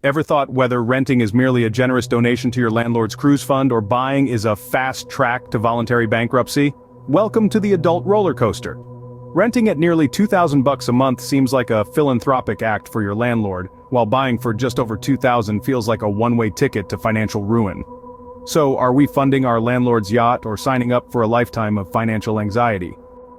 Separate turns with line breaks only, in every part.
Ever thought whether renting is merely a generous donation to your landlord's cruise fund or buying is a fast track to voluntary bankruptcy? Welcome to the adult roller coaster. Renting at nearly $2,000 a month seems like a philanthropic act for your landlord, while buying for just over $2,000 feels like a one-way ticket to financial ruin. So, are we funding our landlord's yacht or signing up for a lifetime of financial anxiety?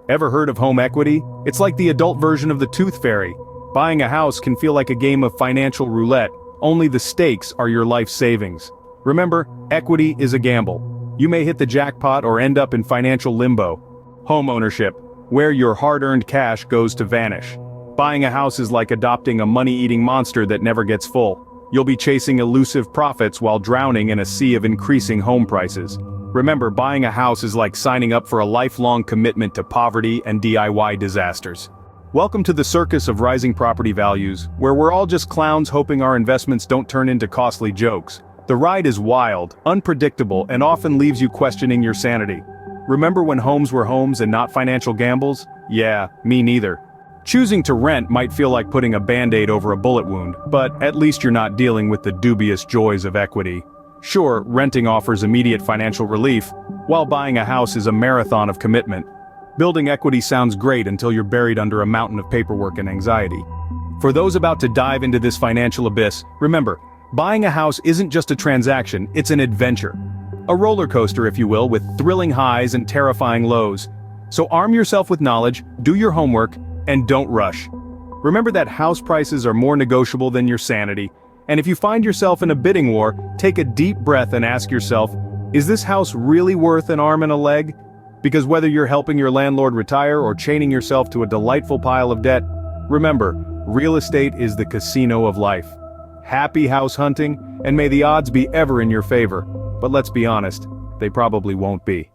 Ever heard of home equity? It's like the adult version of the tooth fairy. Buying a house can feel like a game of financial roulette, only the stakes are your life savings. Remember, equity is a gamble. You may hit the jackpot or end up in financial limbo. Home ownership, where your hard-earned cash goes to vanish. Buying a house is like adopting a money-eating monster that never gets full. You'll be chasing elusive profits while drowning in a sea of increasing home prices. Remember, buying a house is like signing up for a lifelong commitment to poverty and DIY disasters. Welcome to the circus of rising property values, where we're all just clowns hoping our investments don't turn into costly jokes. The ride is wild, unpredictable, and often leaves you questioning your sanity. Remember when homes were homes and not financial gambles? Yeah, me neither. Choosing to rent might feel like putting a band-aid over a bullet wound, but at least you're not dealing with the dubious joys of equity. Sure, renting offers immediate financial relief, while buying a house is a marathon of commitment. Building equity sounds great until you're buried under a mountain of paperwork and anxiety. For those about to dive into this financial abyss, remember, buying a house isn't just a transaction, it's an adventure. A roller coaster, if you will, with thrilling highs and terrifying lows. So arm yourself with knowledge, do your homework, and don't rush. Remember that house prices are more negotiable than your sanity, and if you find yourself in a bidding war, take a deep breath and ask yourself, is this house really worth an arm and a leg? Because whether you're helping your landlord retire or chaining yourself to a delightful pile of debt, remember, real estate is the casino of life. Happy house hunting, and may the odds be ever in your favor. But let's be honest, they probably won't be.